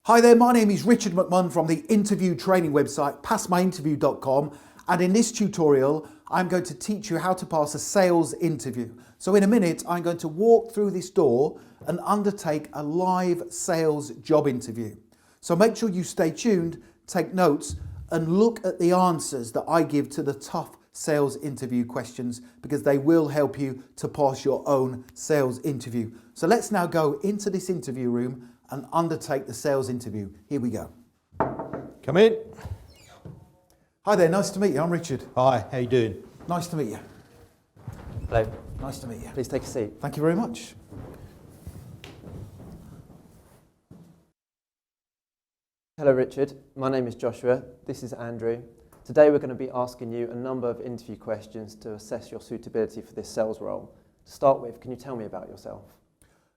Hi there, my name is Richard McMunn from the interview training website passmyinterview.com, and in this tutorial I'm going to teach you how to pass a sales interview. So in a minute I'm going to walk through this door and undertake a live sales job interview. So make sure you stay tuned, take notes and look at the answers that I give to the tough sales interview questions, because they will help you to pass your own sales interview. So let's now go into this interview room and undertake the sales interview. Here we go. Come in. Hi there, nice to meet you. I'm Richard. Hi, how you doing? Nice to meet you. Hello. Nice to meet you. Please take a seat. Thank you very much. Hello Richard, my name is Joshua, this is Andrew. Today we're going to be asking you a number of interview questions to assess your suitability for this sales role. To start with, can you tell me about yourself?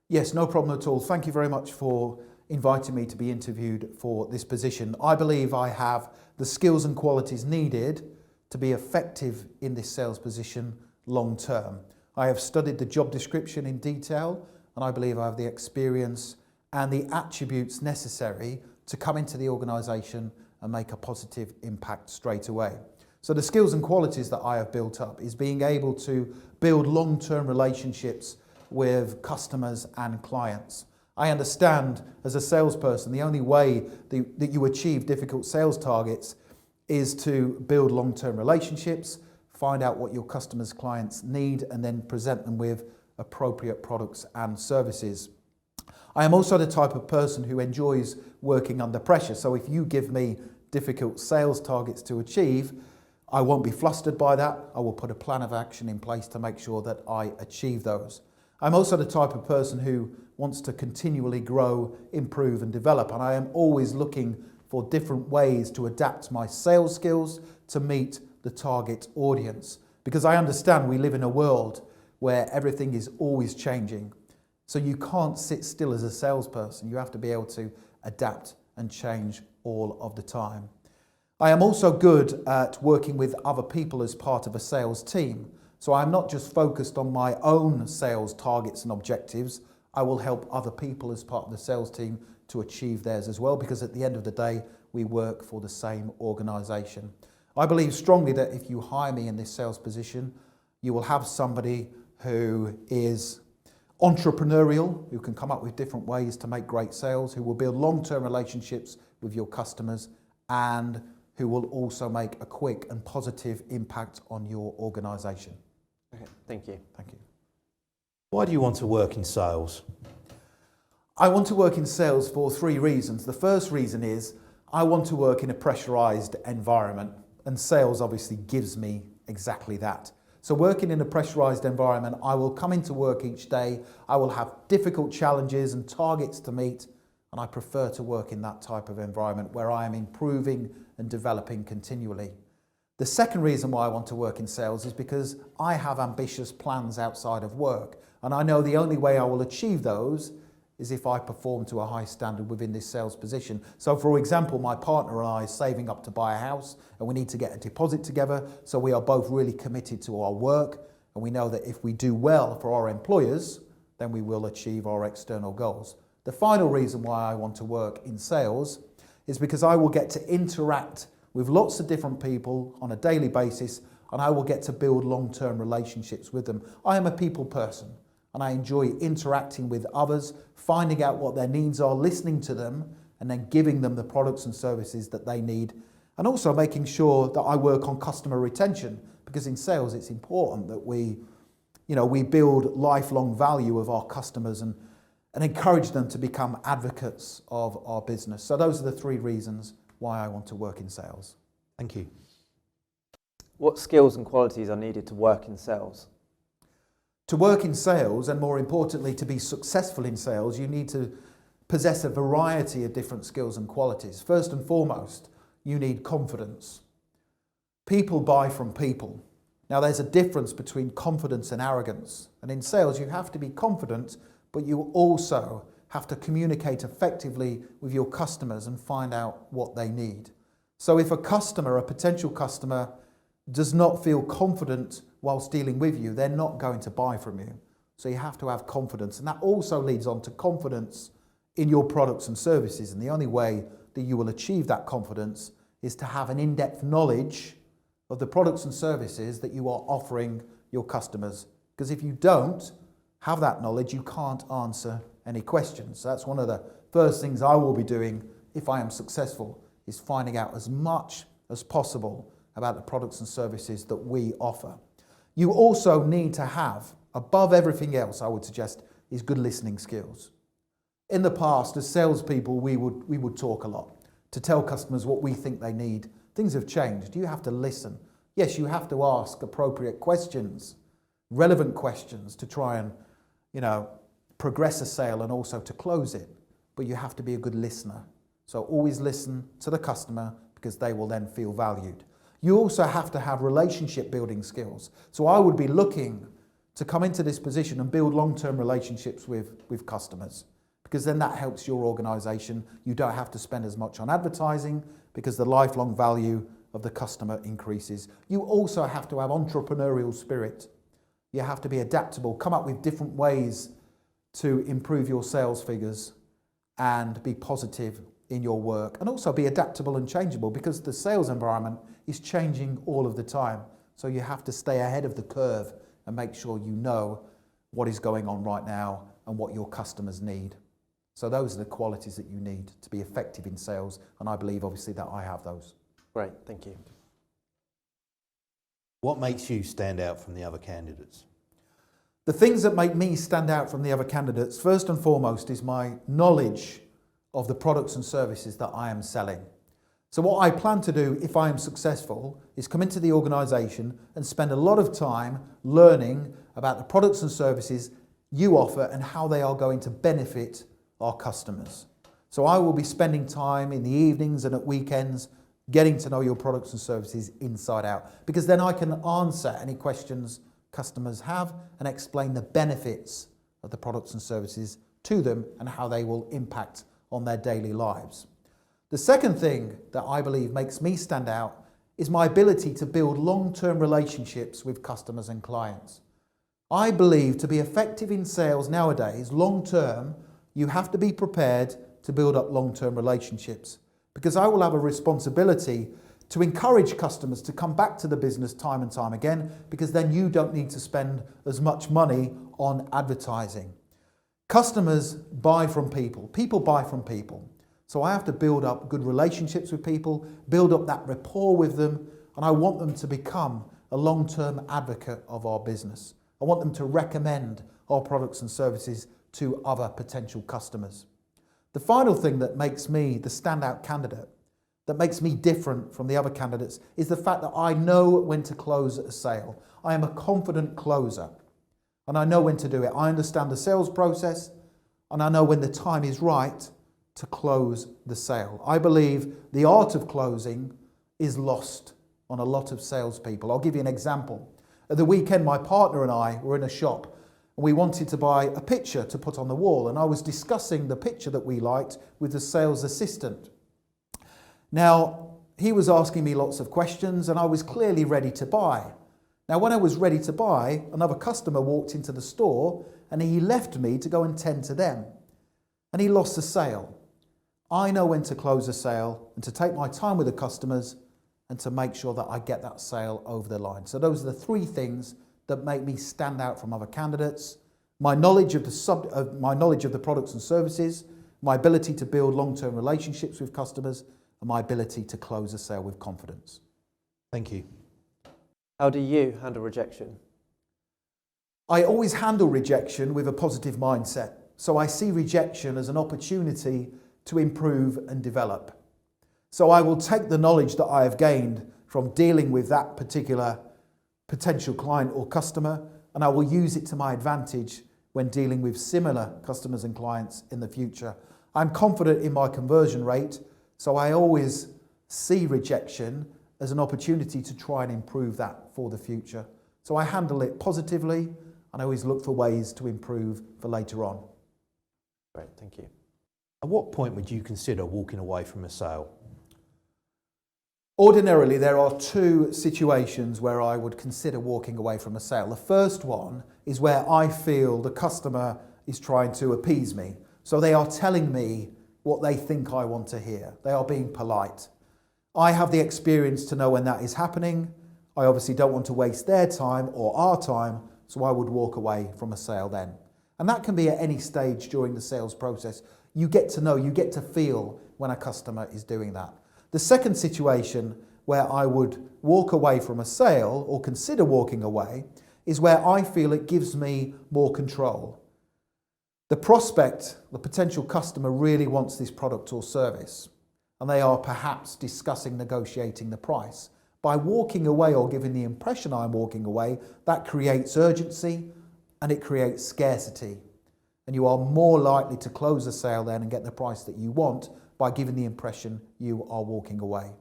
Yes, no problem at all. Thank you very much for inviting me to be interviewed for this position. I believe I have the skills and qualities needed to be effective in this sales position long term. I have studied the job description in detail, and I believe I have the experience and the attributes necessary to come into the organisation and make a positive impact straight away. So the skills and qualities that I have built up is being able to build long-term relationships with customers and clients. I understand as a salesperson, the only way that you achieve difficult sales targets is to build long-term relationships, find out what your customers' clients need, and then present them with appropriate products and services. I am also the type of person who enjoys working under pressure. So if you give me difficult sales targets to achieve, I won't be flustered by that. I will put a plan of action in place to make sure that I achieve those. I'm also the type of person who wants to continually grow, improve and develop, and I am always looking for different ways to adapt my sales skills to meet the target audience, because I understand we live in a world where everything is always changing. So you can't sit still as a salesperson. You have to be able to adapt and change all of the time. I am also good at working with other people as part of a sales team. So I'm not just focused on my own sales targets and objectives. I will help other people as part of the sales team to achieve theirs as well, because at the end of the day, we work for the same organisation. I believe strongly that if you hire me in this sales position, you will have somebody who is entrepreneurial, who can come up with different ways to make great sales, who will build long-term relationships with your customers, and who will also make a quick and positive impact on your organisation. Okay, thank you. Thank you. Why do you want to work in sales? I want to work in sales for three reasons. The first reason is I want to work in a pressurised environment, and sales obviously gives me exactly that. So working in a pressurised environment, I will come into work each day, I will have difficult challenges and targets to meet, and I prefer to work in that type of environment where I am improving and developing continually. The second reason why I want to work in sales is because I have ambitious plans outside of work, and I know the only way I will achieve those is if I perform to a high standard within this sales position. So for example, my partner and I are saving up to buy a house, and we need to get a deposit together, so we are both really committed to our work, and we know that if we do well for our employers, then we will achieve our external goals. The final reason why I want to work in sales is because I will get to interact with lots of different people on a daily basis, and I will get to build long-term relationships with them. I am a people person, and I enjoy interacting with others, finding out what their needs are, listening to them, and then giving them the products and services that they need, and also making sure that I work on customer retention, because in sales it's important that we build lifelong value of our customers and encourage them to become advocates of our business. So those are the three reasons why I want to work in sales. Thank you. What skills and qualities are needed to work in sales? To work in sales, and more importantly to be successful in sales, you need to possess a variety of different skills and qualities. First and foremost, you need confidence. People buy from people. Now there's a difference between confidence and arrogance, and in sales you have to be confident, but you also have to communicate effectively with your customers and find out what they need. So if a potential customer, does not feel confident whilst dealing with you, they're not going to buy from you. So you have to have confidence, and that also leads on to confidence in your products and services. And the only way that you will achieve that confidence is to have an in-depth knowledge of the products and services that you are offering your customers. Because if you don't have that knowledge, you can't answer any questions. So that's one of the first things I will be doing if I am successful, is finding out as much as possible about the products and services that we offer. You also need to have, above everything else, I would suggest, is good listening skills. In the past, as salespeople, we would talk a lot to tell customers what we think they need. Things have changed. You have to listen. Yes, you have to ask appropriate questions, relevant questions to try and, progress a sale and also to close it. But you have to be a good listener. So always listen to the customer, because they will then feel valued. You also have to have relationship building skills. So I would be looking to come into this position and build long-term relationships with customers, because then that helps your organisation. You don't have to spend as much on advertising because the lifelong value of the customer increases. You also have to have entrepreneurial spirit. You have to be adaptable, come up with different ways to improve your sales figures and be positive in your work, and also be adaptable and changeable, because the sales environment is changing all of the time. So you have to stay ahead of the curve and make sure you know what is going on right now and what your customers need. So those are the qualities that you need to be effective in sales, and I believe obviously that I have those. Great, thank you. What makes you stand out from the other candidates? The things that make me stand out from the other candidates, first and foremost, is my knowledge of the products and services that I am selling. So what I plan to do, if I am successful, is come into the organisation and spend a lot of time learning about the products and services you offer and how they are going to benefit our customers. So I will be spending time in the evenings and at weekends getting to know your products and services inside out, because then I can answer any questions customers have and explain the benefits of the products and services to them and how they will impact on their daily lives. The second thing that I believe makes me stand out is my ability to build long-term relationships with customers and clients. I believe to be effective in sales nowadays, long-term, you have to be prepared to build up long-term relationships, because I will have a responsibility to encourage customers to come back to the business time and time again, because then you don't need to spend as much money on advertising. Customers buy from people. People buy from people. So I have to build up good relationships with people, build up that rapport with them, and I want them to become a long-term advocate of our business. I want them to recommend our products and services to other potential customers. The final thing that makes me the standout candidate, that makes me different from the other candidates, is the fact that I know when to close a sale. I am a confident closer, and I know when to do it. I understand the sales process, and I know when the time is right to close the sale. I believe the art of closing is lost on a lot of salespeople. I'll give you an example. At the weekend, my partner and I were in a shop, and we wanted to buy a picture to put on the wall, and I was discussing the picture that we liked with the sales assistant. Now, he was asking me lots of questions, and I was clearly ready to buy. Now, when I was ready to buy, another customer walked into the store, and he left me to go and tend to them. And he lost the sale. I know when to close a sale and to take my time with the customers and to make sure that I get that sale over the line. So those are the three things that make me stand out from other candidates: my knowledge of the products and services, my ability to build long-term relationships with customers, and my ability to close a sale with confidence. Thank you. How do you handle rejection? I always handle rejection with a positive mindset. So I see rejection as an opportunity to improve and develop. So I will take the knowledge that I have gained from dealing with that particular potential client or customer, and I will use it to my advantage when dealing with similar customers and clients in the future. I'm confident in my conversion rate, so I always see rejection as an opportunity to try and improve that for the future. So I handle it positively, and I always look for ways to improve for later on. Great, thank you. At what point would you consider walking away from a sale? Ordinarily, there are two situations where I would consider walking away from a sale. The first one is where I feel the customer is trying to appease me. So they are telling me what they think I want to hear. They are being polite. I have the experience to know when that is happening. I obviously don't want to waste their time or our time, so I would walk away from a sale then. And that can be at any stage during the sales process. You get to know, you get to feel when a customer is doing that. The second situation where I would walk away from a sale or consider walking away is where I feel it gives me more control. The prospect, the potential customer, really wants this product or service, and they are perhaps discussing negotiating the price. By walking away or giving the impression I'm walking away, that creates urgency and it creates scarcity. And you are more likely to close the sale then and get the price that you want by giving the impression you are walking away.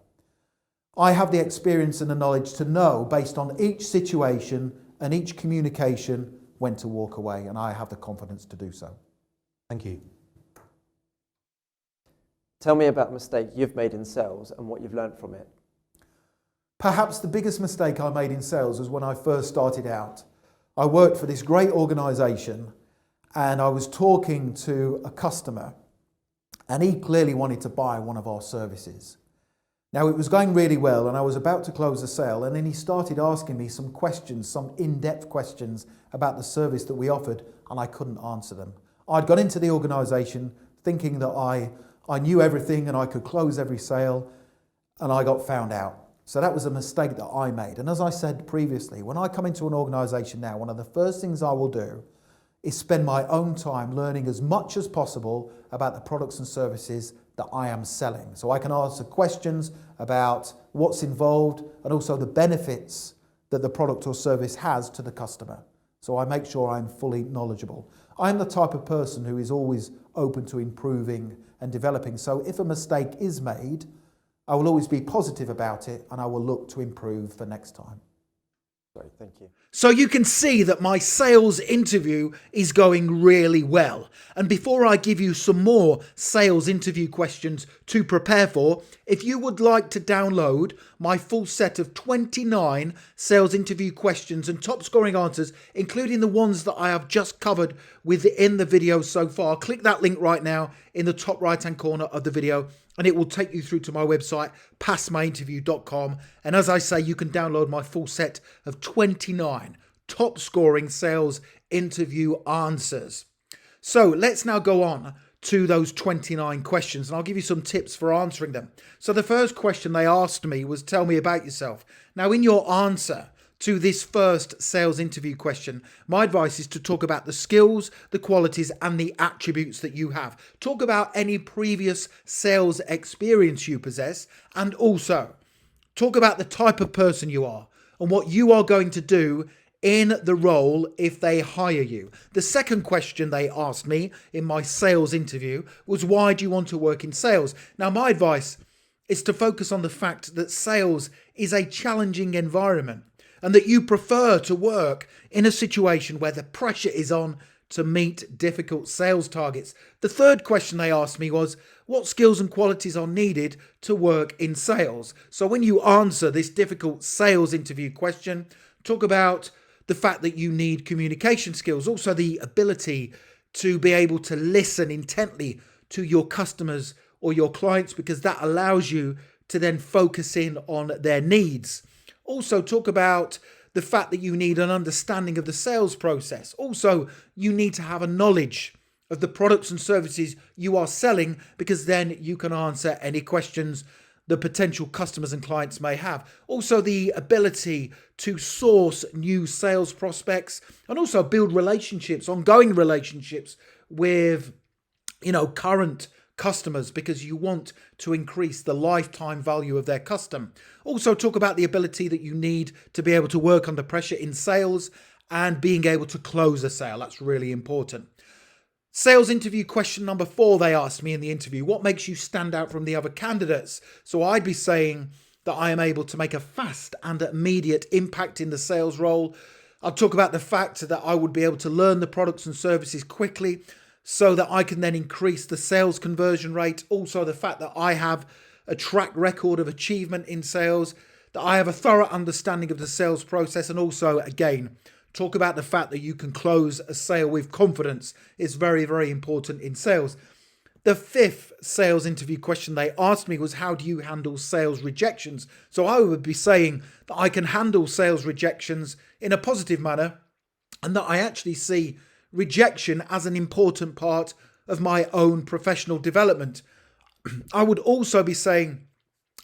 I have the experience and the knowledge to know, based on each situation and each communication, when to walk away, and I have the confidence to do so. Thank you. Tell me about a mistake you've made in sales and what you've learned from it. Perhaps the biggest mistake I made in sales was when I first started out. I worked for this great organisation and I was talking to a customer and he clearly wanted to buy one of our services. Now it was going really well and I was about to close the sale, and then he started asking me some questions, some in-depth questions about the service that we offered, and I couldn't answer them. I'd got into the organisation thinking that I knew everything and I could close every sale, and I got found out. So that was a mistake that I made. And as I said previously, when I come into an organisation now, one of the first things I will do is spend my own time learning as much as possible about the products and services that I am selling. So I can answer questions about what's involved and also the benefits that the product or service has to the customer. So I make sure I'm fully knowledgeable. I'm the type of person who is always open to improving and developing. So if a mistake is made, I will always be positive about it and I will look to improve for next time. Great, thank you. So you can see that my sales interview is going really well. And before I give you some more sales interview questions to prepare for, if you would like to download my full set of 29 sales interview questions and top scoring answers, including the ones that I have just covered within the video so far, click that link right now in the top right hand corner of the video and it will take you through to my website, passmyinterview.com. And as I say, you can download my full set of 29 top scoring sales interview answers. So let's now go on to those 29 questions and I'll give you some tips for answering them. So the first question they asked me was, tell me about yourself. Now in your answer to this first sales interview question, my advice is to talk about the skills, the qualities and the attributes that you have. Talk about any previous sales experience you possess, and also talk about the type of person you are and what you are going to do in the role if they hire you. The second question they asked me in my sales interview was, why do you want to work in sales? Now my advice is to focus on the fact that sales is a challenging environment and that you prefer to work in a situation where the pressure is on to meet difficult sales targets. The third question they asked me was, what skills and qualities are needed to work in sales? So when you answer this difficult sales interview question, talk about the fact that you need communication skills, also the ability to be able to listen intently to your customers or your clients, because that allows you to then focus in on their needs. Also talk about the fact that you need an understanding of the sales process. Also, you need to have a knowledge of the products and services you are selling, because then you can answer any questions the potential customers and clients may have. Also the ability to source new sales prospects and also build relationships, ongoing relationships with, current customers, because you want to increase the lifetime value of their custom. Also talk about the ability that you need to be able to work under pressure in sales and being able to close a sale. That's really important. Sales interview question number 4, they asked me in the interview, what makes you stand out from the other candidates? So I'd be saying that I am able to make a fast and immediate impact in the sales role. I'll talk about the fact that I would be able to learn the products and services quickly so that I can then increase the sales conversion rate. Also the fact that I have a track record of achievement in sales, that I have a thorough understanding of the sales process, and also, again, Talk about the fact that you can close a sale with confidence. Is very, very important in sales. The fifth sales interview question they asked me was, how do you handle sales rejections? So I would be saying that I can handle sales rejections in a positive manner, and that I actually see rejection as an important part of my own professional development. I would also be saying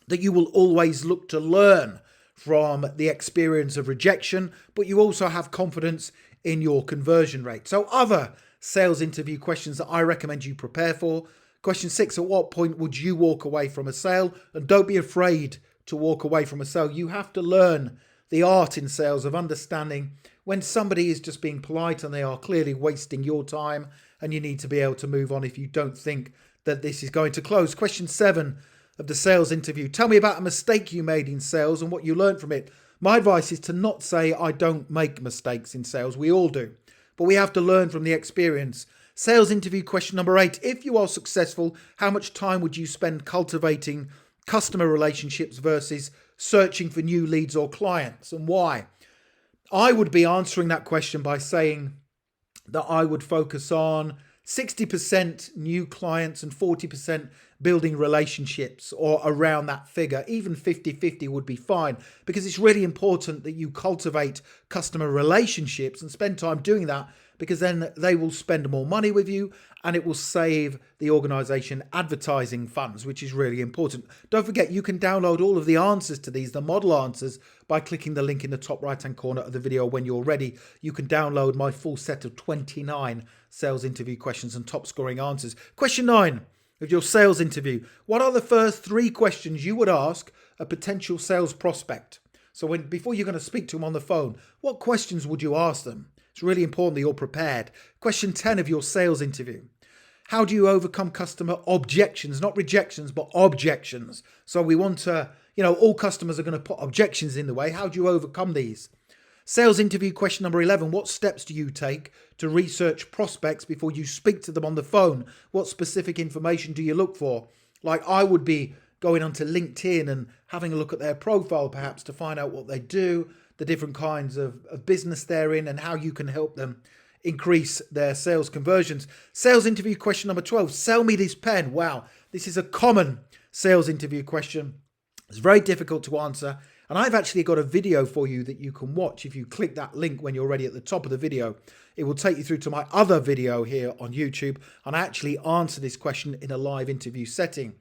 that you will always look to learn from the experience of rejection, but you also have confidence in your conversion rate. So other sales interview questions that I recommend you prepare for. Question 6, at what point would you walk away from a sale? And don't be afraid to walk away from a sale. You have to learn the art in sales of understanding when somebody is just being polite and they are clearly wasting your time, and you need to be able to move on if you don't think that this is going to close. Question 7 of the sales interview. Tell me about a mistake you made in sales and what you learned from it. My advice is to not say I don't make mistakes in sales. We all do, but we have to learn from the experience. Sales interview question number 8. If you are successful, how much time would you spend cultivating customer relationships versus searching for new leads or clients, and why? I would be answering that question by saying that I would focus on 60% new clients and 40% building relationships, or around that figure. Even 50-50 would be fine, because it's really important that you cultivate customer relationships and spend time doing that, because then they will spend more money with you and it will save the organization advertising funds, which is really important. Don't forget, you can download all of the answers to these, the model answers, by clicking the link in the top right hand corner of the video. When you're ready, you can download my full set of 29 sales interview questions and top scoring answers. Question 9 of your sales interview. What are the first 3 questions you would ask a potential sales prospect? So before you're going to speak to them on the phone, what questions would you ask them? It's really important that you're prepared. Question 10 of your sales interview. How do you overcome customer objections? Not rejections, but objections. So we want to, all customers are going to put objections in the way. How do you overcome these? Sales interview question number 11. What steps do you take to research prospects before you speak to them on the phone? What specific information do you look for? Like, I would be going onto LinkedIn and having a look at their profile perhaps to find out what they do, the different kinds of business they're in, and how you can help them increase their sales conversions. Sales interview question number 12. Sell me this pen. Wow, this is a common sales interview question. It's very difficult to answer. And I've actually got a video for you that you can watch. If you click that link when you're ready at the top of the video, it will take you through to my other video here on YouTube. And I actually answer this question in a live interview setting.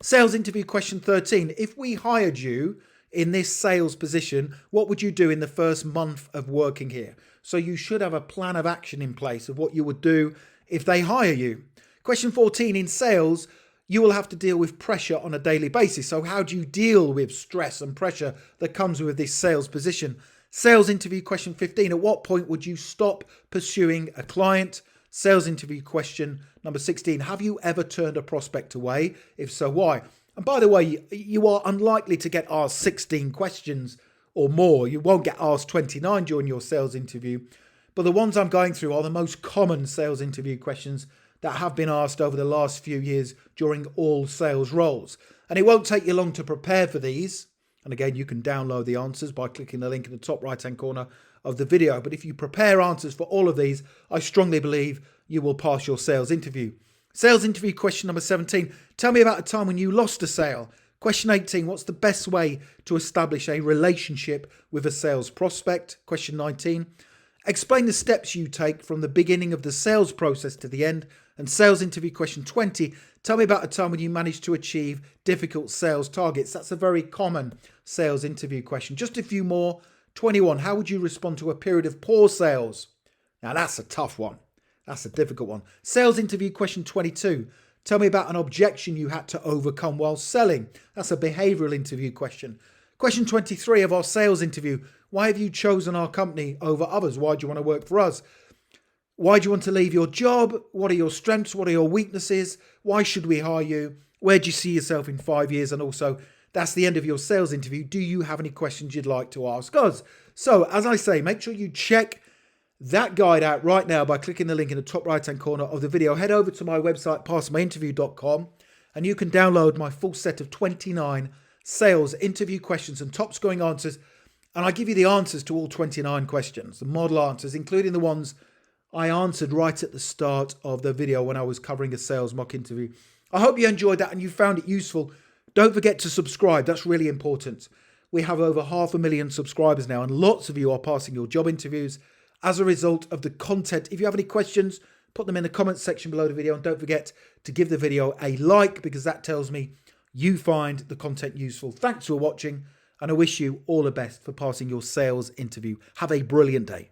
Sales interview question 13. If we hired you in this sales position, what would you do in the first month of working here? So you should have a plan of action in place of what you would do if they hire you. Question 14. In sales, you will have to deal with pressure on a daily basis. So how do you deal with stress and pressure that comes with this sales position? Sales interview question 15. At what point would you stop pursuing a client? Sales interview question number 16. Have you ever turned a prospect away? If so, why? And by the way, you are unlikely to get asked 16 questions or more. You won't get asked 29 during your sales interview. But the ones I'm going through are the most common sales interview questions that have been asked over the last few years during all sales roles. And it won't take you long to prepare for these. And again, you can download the answers by clicking the link in the top right hand corner of the video. But if you prepare answers for all of these, I strongly believe you will pass your sales interview. Sales interview question number 17. Tell me about a time when you lost a sale. Question 18. What's the best way to establish a relationship with a sales prospect? Question 19. Explain the steps you take from the beginning of the sales process to the end. And sales interview question 20. Tell me about a time when you managed to achieve difficult sales targets. That's a very common sales interview question. Just a few more. 21. How would you respond to a period of poor sales? Now that's a tough one. That's a difficult one. Sales interview question 22. Tell me about an objection you had to overcome while selling. That's a behavioral interview question. Question 23 of our sales interview. Why have you chosen our company over others? Why do you want to work for us? Why do you want to leave your job? What are your strengths? What are your weaknesses? Why should we hire you? Where do you see yourself in 5 years? And also, that's the end of your sales interview. Do you have any questions you'd like to ask us? So, as I say, make sure you check that guide out right now by clicking the link in the top right hand corner of the video. Head over to my website, passmyinterview.com, and you can download my full set of 29 sales interview questions and top scoring answers. And I give you the answers to all 29 questions, the model answers, including the ones I answered right at the start of the video when I was covering a sales mock interview. I hope you enjoyed that and you found it useful. Don't forget to subscribe. That's really important. We have over 500,000 subscribers now, and lots of you are passing your job interviews as a result of the content. If you have any questions, put them in the comments section below the video, and don't forget to give the video a like, because that tells me you find the content useful. Thanks for watching, and I wish you all the best for passing your sales interview. Have a brilliant day.